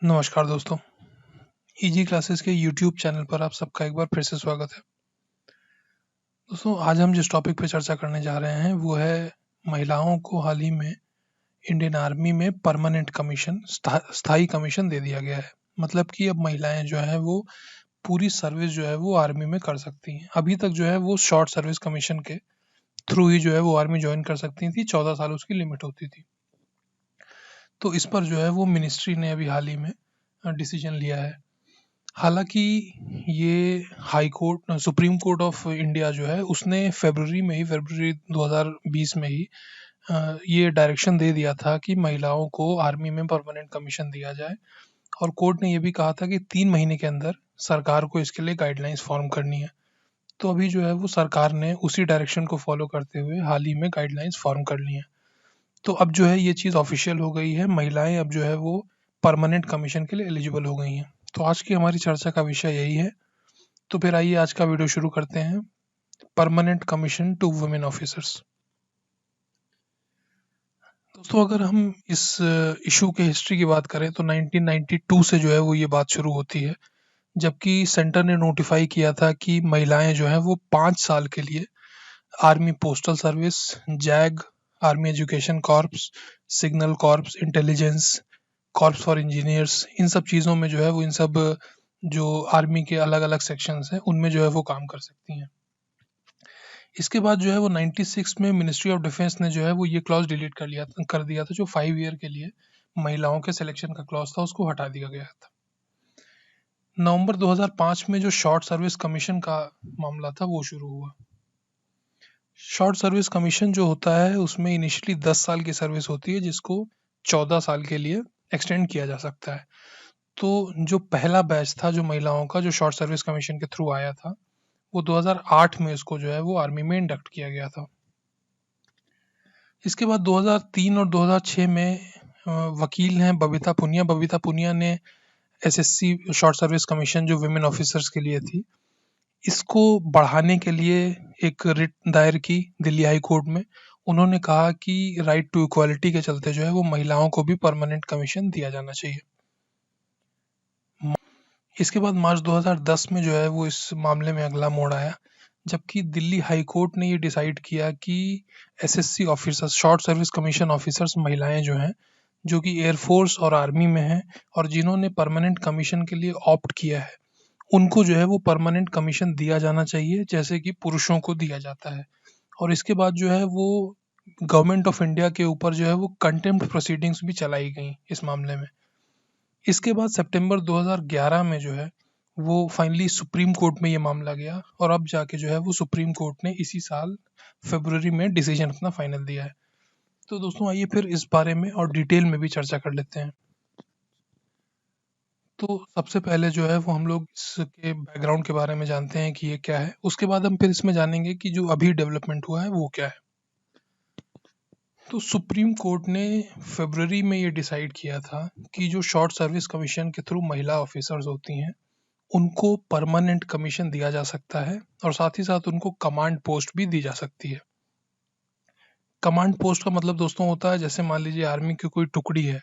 नमस्कार दोस्तों, easy classes के यूट्यूब चैनल पर आप सबका एक बार फिर से स्वागत है। दोस्तों, आज हम जिस टॉपिक पे चर्चा करने जा रहे हैं वो है महिलाओं को हाल ही में इंडियन आर्मी में परमानेंट कमीशन स्थायी कमीशन दे दिया गया है। मतलब कि अब महिलाएं जो है वो पूरी सर्विस जो है वो आर्मी में कर सकती हैं। अभी तक जो है वो शॉर्ट सर्विस कमीशन के थ्रू ही जो है वो आर्मी ज्वाइन कर सकती थी। 14 साल उसकी लिमिट होती थी। तो इस पर जो है वो मिनिस्ट्री ने अभी हाल ही में डिसीजन लिया है। हालाँकि ये high court supreme court of India जो है उसने फरवरी 2020 में ही ये डायरेक्शन दे दिया था कि महिलाओं को आर्मी में परमानेंट कमीशन दिया जाए। और कोर्ट ने ये भी कहा था कि 3 महीने के अंदर सरकार को इसके लिए गाइडलाइंस फॉर्म करनी है। तो अभी जो है वो सरकार ने उसी डायरेक्शन को फॉलो करते हुए हाल ही में गाइडलाइंस फॉर्म कर ली हैं। तो अब जो है ये चीज़ ऑफिशियल हो गई है, महिलाएं अब जो है वो परमानेंट कमीशन के लिए एलिजिबल हो गई हैं। तो आज की हमारी चर्चा का विषय यही है। तो फिर आइए आज का वीडियो शुरू करते हैं। Permanent commission to women officers. दोस्तों, अगर हम इस इशू के हिस्ट्री की बात करें तो 1992 से जो है वो ये बात शुरू होती है, जबकि सेंटर ने नोटिफाई किया था कि महिलाएं जो हैं वो 5 साल के लिए army postal service, JAG, army education corps, signal corps, intelligence corps for engineers, इन सब चीज़ों में जो है वो इन सब जो आर्मी के अलग अलग सेक्शंस हैं उनमें जो है वो काम कर सकती हैं। इसके बाद जो है वो 96 में मिनिस्ट्री ऑफ डिफेंस ने जो है वो ये क्लॉज डिलीट कर दिया था, जो 5 ईयर के लिए महिलाओं के सिलेक्शन का क्लॉज था उसको हटा दिया गया था। नवंबर 2005 में जो शॉर्ट सर्विस कमीशन का मामला था वो शुरू हुआ। शॉर्ट सर्विस कमीशन जो होता है उसमें इनिशियली 10 साल की सर्विस होती है, जिसको 14 साल के लिए एक्सटेंड किया जा सकता है। तो जो पहला बैच था जो महिलाओं का जो शॉर्ट सर्विस कमीशन के थ्रू आया था, वो 2008 में उसको जो है वो आर्मी में इंडक्ट किया गया था। इसके बाद 2003 और 2006 में वकील हैं बबीता पुनिया ने एसएससी शॉर्ट सर्विस कमीशन जो विमेन ऑफिसर्स के लिए थी, इसको बढ़ाने के लिए एक रिट दायर की दिल्ली हाई कोर्ट में। उन्होंने कहा कि राइट टू इक्वालिटी के चलते जो है वो महिलाओं को भी परमानेंट कमीशन दिया जाना चाहिए। इसके बाद मार्च 2010 में जो है वो इस मामले में अगला मोड़ आया, जबकि दिल्ली हाई कोर्ट ने ये डिसाइड किया कि SSC officers short service commission officers महिलाएं जो हैं, जो कि एयरफोर्स और आर्मी में हैं और जिन्होंने परमानेंट कमीशन के लिए ऑप्ट किया है, उनको जो है वो परमानेंट कमीशन दिया जाना चाहिए जैसे कि पुरुषों को दिया जाता है। और इसके बाद जो है वो गवर्नमेंट ऑफ इंडिया के ऊपर जो है वो कंटेम्प्ट प्रोसीडिंग्स भी चलाई गई इस मामले में। इसके बाद सितंबर 2011 में जो है वो फाइनली सुप्रीम कोर्ट में ये मामला गया और अब जाके जो है वो सुप्रीम कोर्ट ने इसी साल फरवरी में डिसीजन अपना फाइनल दिया है। तो दोस्तों, आइए फिर इस बारे में और डिटेल में भी चर्चा कर लेते हैं। तो सबसे पहले जो है वो हम लोग इसके बैकग्राउंड के बारे में जानते हैं कि ये क्या है। उसके बाद हम फिर इसमें जानेंगे कि जो अभी डेवलपमेंट हुआ है वो क्या है। तो सुप्रीम कोर्ट ने फरवरी में ये डिसाइड किया था कि जो शॉर्ट सर्विस कमीशन के थ्रू महिला ऑफिसर्स होती हैं उनको परमानेंट कमीशन दिया जा सकता है और साथ ही साथ उनको कमांड पोस्ट भी दी जा सकती है। कमांड पोस्ट का मतलब दोस्तों होता है, जैसे मान लीजिए आर्मी की कोई टुकड़ी है,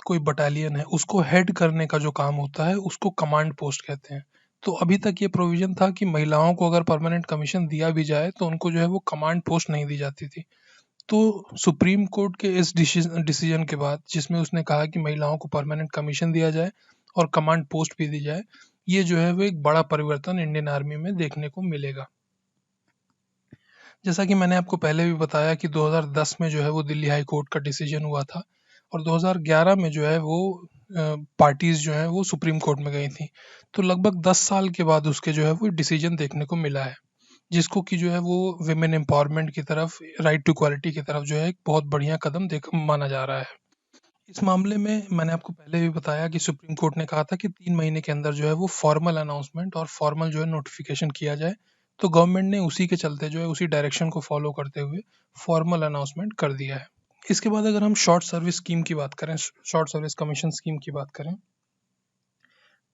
कोई बटालियन है, उसको हेड करने का जो काम होता है उसको कमांड पोस्ट कहते हैं। तो अभी तक ये प्रोविजन था कि महिलाओं को अगर परमानेंट कमीशन दिया भी जाए तो उनको जो है वो कमांड पोस्ट नहीं दी जाती थी। तो सुप्रीम कोर्ट के इस डिसीजन के बाद, जिसमें उसने कहा कि महिलाओं को परमानेंट कमीशन दिया जाए और कमांड पोस्ट भी दी जाए, ये जो है वो एक बड़ा परिवर्तन इंडियन आर्मी में देखने को मिलेगा। जैसा कि मैंने आपको पहले भी बताया कि 2010 में जो है वो दिल्ली हाई कोर्ट का डिसीजन हुआ था और 2011 में जो है वो पार्टीज जो है वो सुप्रीम कोर्ट में गई थी। तो लगभग 10 साल के बाद उसके जो है वो डिसीजन देखने को मिला है, जिसको कि जो है वो विमेन एम्पावरमेंट की तरफ, राइट टू इक्वालिटी की तरफ जो है एक बहुत बढ़िया कदम देख माना जा रहा है। इस मामले में मैंने आपको पहले भी बताया कि सुप्रीम कोर्ट ने कहा था कि 3 महीने के अंदर जो है वो फॉर्मल अनाउंसमेंट और फॉर्मल जो है नोटिफिकेशन किया जाए। तो गवर्नमेंट ने उसी के चलते जो है उसी डायरेक्शन को फॉलो करते हुए फॉर्मल अनाउंसमेंट कर दिया है। इसके बाद अगर हम शॉर्ट सर्विस स्कीम की बात करें, शॉर्ट सर्विस कमीशन स्कीम की बात करें,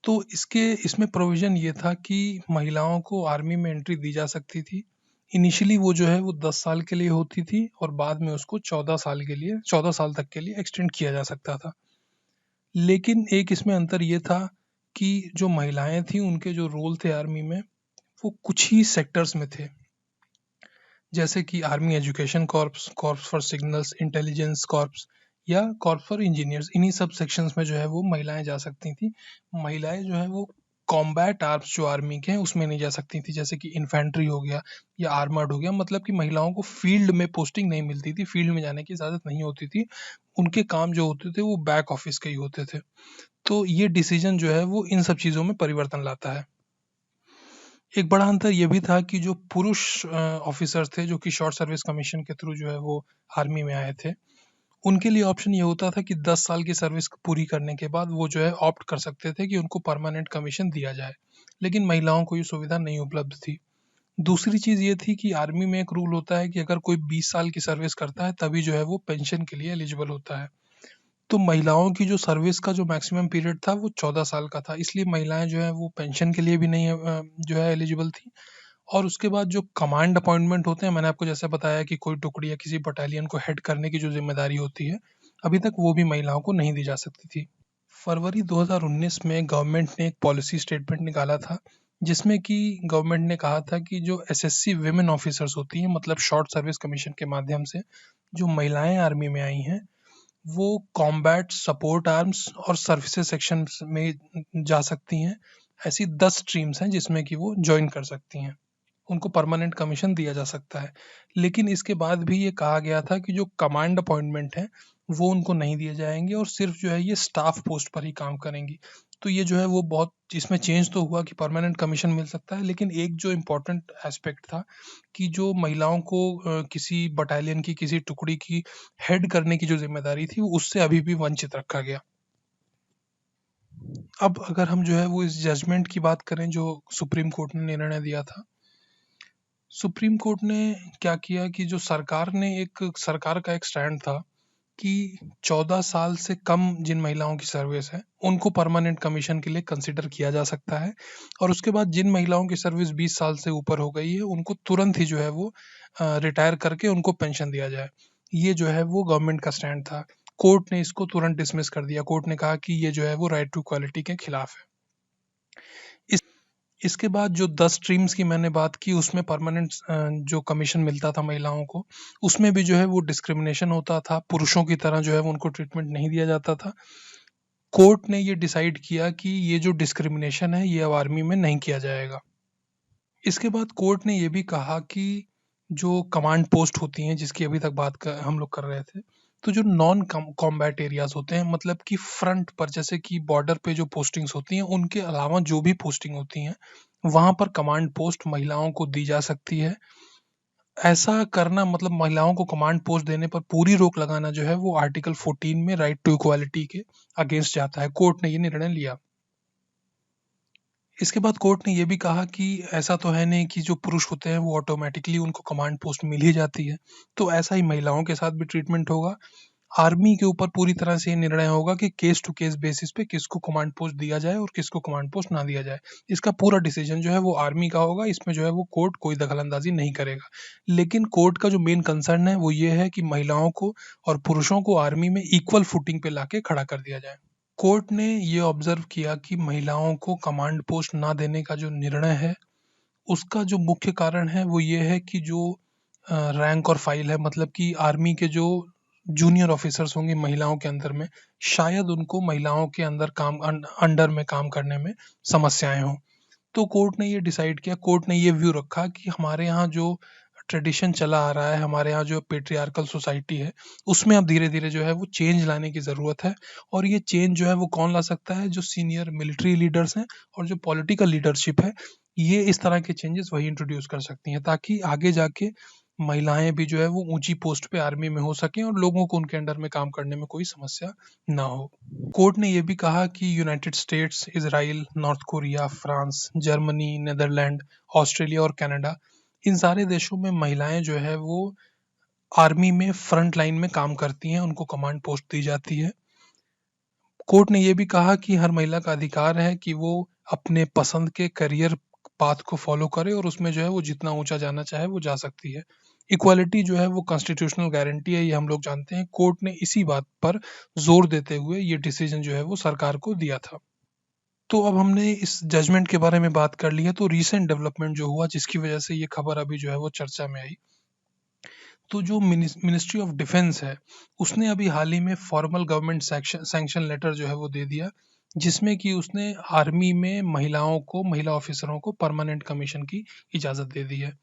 तो इसमें प्रोविजन ये था कि महिलाओं को आर्मी में एंट्री दी जा सकती थी। इनिशियली वो जो है वो 10 साल के लिए होती थी और बाद में उसको 14 साल तक के लिए एक्सटेंड किया जा सकता था। लेकिन एक इसमें अंतर ये था कि जो महिलाएं थी उनके जो रोल थे आर्मी में वो कुछ ही सेक्टर्स में थे, जैसे कि army education corps, corps for signals, intelligence corps या कॉर्प्स फॉर इंजीनियर्स। इन्हीं सब सेक्शंस में जो है वो महिलाएं जा सकती थी। महिलाएं जो है वो कॉम्बैट आर्म्स जो आर्मी के हैं उसमें नहीं जा सकती थी, जैसे कि इन्फेंट्री हो गया या आर्मर्ड हो गया। मतलब कि महिलाओं को फील्ड में पोस्टिंग नहीं मिलती थी, फील्ड में जाने की इजाज़त नहीं होती थी। उनके काम जो होते थे वो बैक ऑफिस के ही होते थे। तो ये डिसीजन जो है वो इन सब चीज़ों में परिवर्तन लाता है। एक बड़ा अंतर ये भी था कि जो पुरुष ऑफिसर्स थे जो कि शॉर्ट सर्विस कमीशन के थ्रू जो है वो आर्मी में आए थे, उनके लिए ऑप्शन ये होता था कि 10 साल की सर्विस पूरी करने के बाद वो जो है ऑप्ट कर सकते थे कि उनको परमानेंट कमीशन दिया जाए, लेकिन महिलाओं को ये सुविधा नहीं उपलब्ध थी। दूसरी चीज़ ये थी कि आर्मी में एक रूल होता है कि अगर कोई 20 साल की सर्विस करता है तभी जो है वो पेंशन के लिए एलिजिबल होता है। तो महिलाओं की जो सर्विस का जो मैक्सिमम पीरियड था वो 14 साल का था, इसलिए महिलाएं जो है वो पेंशन के लिए भी नहीं जो है एलिजिबल थी। और उसके बाद जो कमांड अपॉइंटमेंट होते हैं, मैंने आपको जैसे बताया कि कोई टुकड़ी या किसी बटालियन को हेड करने की जो जिम्मेदारी होती है, अभी तक वो भी महिलाओं को नहीं दी जा सकती थी। फरवरी 2019 में गवर्नमेंट ने एक पॉलिसी स्टेटमेंट निकाला था, जिसमें कि गवर्नमेंट ने कहा था कि जो एसएससी विमेन ऑफिसर्स होती हैं, मतलब शॉर्ट सर्विस कमीशन के माध्यम से जो महिलाएं आर्मी में आई हैं, वो कॉम्बैट सपोर्ट आर्म्स और सर्विसेज सेक्शन में जा सकती हैं। ऐसी 10 स्ट्रीम्स हैं जिसमें कि वो ज्वाइन कर सकती हैं, उनको परमानेंट कमीशन दिया जा सकता है। लेकिन इसके बाद भी ये कहा गया था कि जो कमांड अपॉइंटमेंट है वो उनको नहीं दिए जाएंगे और सिर्फ जो है ये स्टाफ पोस्ट पर ही काम करेंगी। तो ये जो है वो बहुत इसमें चेंज तो हुआ कि परमानेंट कमीशन मिल सकता है, लेकिन एक जो इम्पोर्टेंट एस्पेक्ट था कि जो महिलाओं को किसी बटालियन की किसी टुकड़ी की हेड करने की जो जिम्मेदारी थी वो उससे अभी भी वंचित रखा गया। अब अगर हम जो है वो इस जजमेंट की बात करें जो सुप्रीम कोर्ट ने निर्णय दिया था, सुप्रीम कोर्ट ने क्या किया कि जो सरकार का एक स्टैंड था कि 14 साल से कम जिन महिलाओं की सर्विस है उनको परमानेंट कमीशन के लिए कंसिडर किया जा सकता है, और उसके बाद जिन महिलाओं की सर्विस 20 साल से ऊपर हो गई है उनको तुरंत ही जो है वो रिटायर करके उनको पेंशन दिया जाए। ये जो है वो गवर्नमेंट का स्टैंड था। कोर्ट ने इसको तुरंत डिसमिस कर दिया। कोर्ट ने कहा कि ये जो है वो राइट टू इक्वालिटी के खिलाफ है। इसके बाद जो 10 स्ट्रीम्स की मैंने बात की उसमें परमानेंट जो कमीशन मिलता था महिलाओं को, उसमें भी जो है वो डिस्क्रिमिनेशन होता था, पुरुषों की तरह जो है उनको ट्रीटमेंट नहीं दिया जाता था। कोर्ट ने ये डिसाइड किया कि ये जो डिस्क्रिमिनेशन है ये अब आर्मी में नहीं किया जाएगा। इसके बाद कोर्ट ने ये भी कहा कि जो कमांड पोस्ट होती हैं जिसकी अभी तक हम लोग कर रहे थे, तो जो नॉन कॉम्बैट एरियाज होते हैं, मतलब कि फ्रंट पर जैसे कि बॉर्डर पे जो पोस्टिंग्स होती हैं उनके अलावा जो भी पोस्टिंग होती हैं वहां पर कमांड पोस्ट महिलाओं को दी जा सकती है। ऐसा करना मतलब महिलाओं को कमांड पोस्ट देने पर पूरी रोक लगाना जो है वो आर्टिकल 14 में राइट टू इक्वालिटी के अगेंस्ट जाता है। कोर्ट ने ये निर्णय लिया। इसके बाद कोर्ट ने ये भी कहा कि ऐसा तो है नहीं कि जो पुरुष होते हैं वो ऑटोमेटिकली उनको कमांड पोस्ट मिल ही जाती है, तो ऐसा ही महिलाओं के साथ भी ट्रीटमेंट होगा। आर्मी के ऊपर पूरी तरह से ये निर्णय होगा कि केस टू केस बेसिस पे किसको कमांड पोस्ट दिया जाए और किसको कमांड पोस्ट ना दिया जाए। इसका पूरा डिसीजन जो है वो आर्मी का होगा, इसमें जो है वो कोर्ट कोई दखल-अंदाज़ी नहीं करेगा। लेकिन कोर्ट का जो मेन कंसर्न है वो ये है कि महिलाओं को और पुरुषों को आर्मी में इक्वल फुटिंग पे लाके खड़ा कर दिया जाए। कोर्ट ने ये ऑब्जर्व किया कि महिलाओं को कमांड पोस्ट ना देने का जो निर्णय है, उसका जो मुख्य कारण है वो ये है कि जो रैंक और फाइल है, मतलब कि आर्मी के जो जूनियर ऑफिसर्स होंगे महिलाओं के अंदर में, शायद उनको महिलाओं के अंडर में काम करने में समस्याएं हों। तो कोर्ट ने ये डिसाइड किया, कोर्ट ने ये व्यू रखा कि हमारे यहाँ जो ट्रेडिशन चला आ रहा है, हमारे यहाँ जो पेट्रियार्कल सोसाइटी है, उसमें अब धीरे-धीरे जो है वो चेंज लाने की ज़रूरत है। और ये चेंज जो है वो कौन ला सकता है? जो सीनियर मिलिट्री लीडर्स हैं और जो पॉलिटिकल लीडरशिप है, ये इस तरह के चेंजेस वही इंट्रोड्यूस कर सकती हैं, ताकि आगे जाके महिलाएँ भी जो है वो ऊँची पोस्ट पे आर्मी में हो सकें और लोगों को उनके अंडर में काम करने में कोई समस्या ना हो। कोर्ट ने ये भी कहा कि United States, Israel, North Korea, France, Germany, Netherland, Australia और कनाडा, इन सारे देशों में महिलाएं जो है वो आर्मी में फ्रंट लाइन में काम करती हैं, उनको कमांड पोस्ट दी जाती है। कोर्ट ने ये भी कहा कि हर महिला का अधिकार है कि वो अपने पसंद के करियर पाथ को फॉलो करे और उसमें जो है वो जितना ऊंचा जाना चाहे वो जा सकती है। इक्वालिटी जो है वो कॉन्स्टिट्यूशनल गारंटी है, ये हम लोग जानते हैं। कोर्ट ने इसी बात पर जोर देते हुए ये डिसीजन जो है वो सरकार को दिया था। तो अब हमने इस जजमेंट के बारे में बात कर ली है, तो रीसेंट डेवलपमेंट जो हुआ जिसकी वजह से ये खबर अभी जो है वो चर्चा में आई, तो जो मिनिस्ट्री ऑफ डिफेंस है उसने अभी हाल ही में फॉर्मल गवर्नमेंट सैंक्शन लेटर जो है वो दे दिया, जिसमें कि उसने आर्मी में महिलाओं को, महिला ऑफिसरों को परमानेंट कमीशन की इजाज़त दे दी है।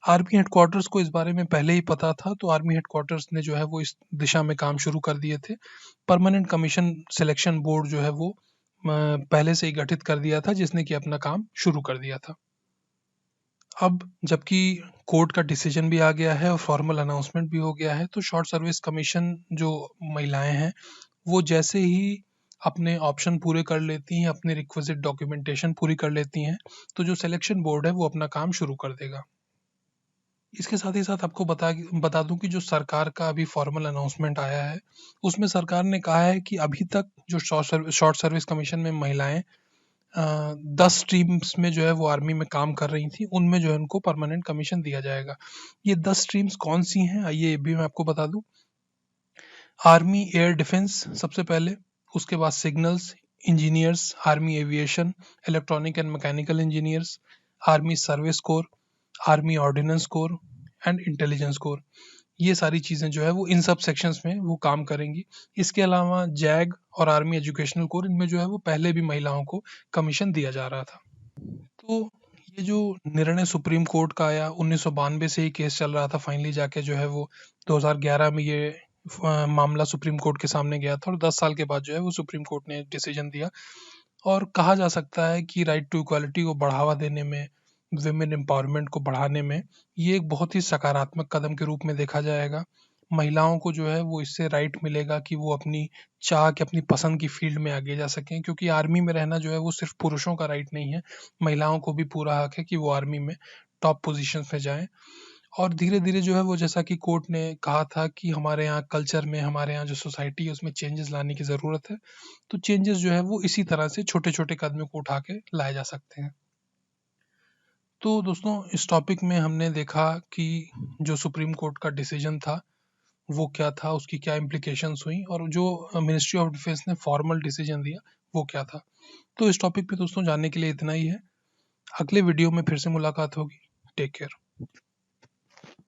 आर्मी हेडक्वार्टर्स को इस बारे में पहले ही पता था, तो आर्मी हेडक्वार्टर्स ने जो है वो इस दिशा में काम शुरू कर दिए थे। परमानेंट कमीशन सिलेक्शन बोर्ड जो है वो पहले से ही गठित कर दिया था, जिसने कि अपना काम शुरू कर दिया था। अब जबकि कोर्ट का डिसीजन भी आ गया है और फॉर्मल अनाउंसमेंट भी हो गया है, तो शॉर्ट सर्विस कमीशन जो महिलाएं हैं वो जैसे ही अपने ऑप्शन पूरे कर लेती हैं, अपने रिक्विजिट डॉक्यूमेंटेशन पूरी कर लेती हैं, तो जो सिलेक्शन बोर्ड है वो अपना काम शुरू कर देगा। इसके साथ ही साथ आपको बता दूं कि जो सरकार का अभी फॉर्मल अनाउंसमेंट आया है उसमें सरकार ने कहा है कि अभी तक जो शॉर्ट सर्विस कमीशन में महिलाएं 10 स्ट्रीम्स में जो है वो आर्मी में काम कर रही थी, उनमें जो है उनको परमानेंट कमीशन दिया जाएगा। ये 10 स्ट्रीम्स कौन सी हैं, आइए ये भी मैं आपको बता दूं। आर्मी एयर डिफेंस सबसे पहले, उसके बाद signals engineers, army aviation, electronic and mechanical engineers, army service corps, army ordinance core and intelligence core. ये सारी चीज़ें जो है वो इन सब सेक्शंस में वो काम करेंगी। इसके अलावा जैग और आर्मी एजुकेशनल कोर, इनमें जो है वो पहले भी महिलाओं को कमीशन दिया जा रहा था। तो ये जो निर्णय सुप्रीम कोर्ट का आया, 1992 से ही केस चल रहा था, फाइनली जाके जो है वो 2011 में ये मामला सुप्रीम कोर्ट के सामने गया था और 10 साल के बाद जो है वो सुप्रीम कोर्ट ने डिसीजन दिया। और कहा जा सकता है कि राइट टू इक्वालिटी को बढ़ावा देने में, विमेन एम्पावरमेंट को बढ़ाने में, ये एक बहुत ही सकारात्मक कदम के रूप में देखा जाएगा। महिलाओं को जो है वो इससे राइट मिलेगा कि वो अपनी चाह के, अपनी पसंद की फील्ड में आगे जा सकें, क्योंकि आर्मी में रहना जो है वो सिर्फ पुरुषों का राइट नहीं है, महिलाओं को भी पूरा हक है कि वो आर्मी में टॉप पोजीशन पे जाएं। और धीरे धीरे जो है वो, जैसा कि कोर्ट ने कहा था कि हमारे यहाँ कल्चर में, हमारे यहाँ जो सोसाइटी है उसमें चेंजेस लाने की ज़रूरत है, तो चेंजेस जो है वो इसी तरह से छोटे छोटे कदमों को उठा के लाए जा सकते हैं। तो दोस्तों, इस टॉपिक में हमने देखा कि जो सुप्रीम कोर्ट का डिसीजन था वो क्या था, उसकी क्या इम्प्लीकेशंस हुई, और जो मिनिस्ट्री ऑफ डिफेंस ने फॉर्मल डिसीजन दिया वो क्या था। तो इस टॉपिक पे दोस्तों जानने के लिए इतना ही है। अगले वीडियो में फिर से मुलाकात होगी। Take care.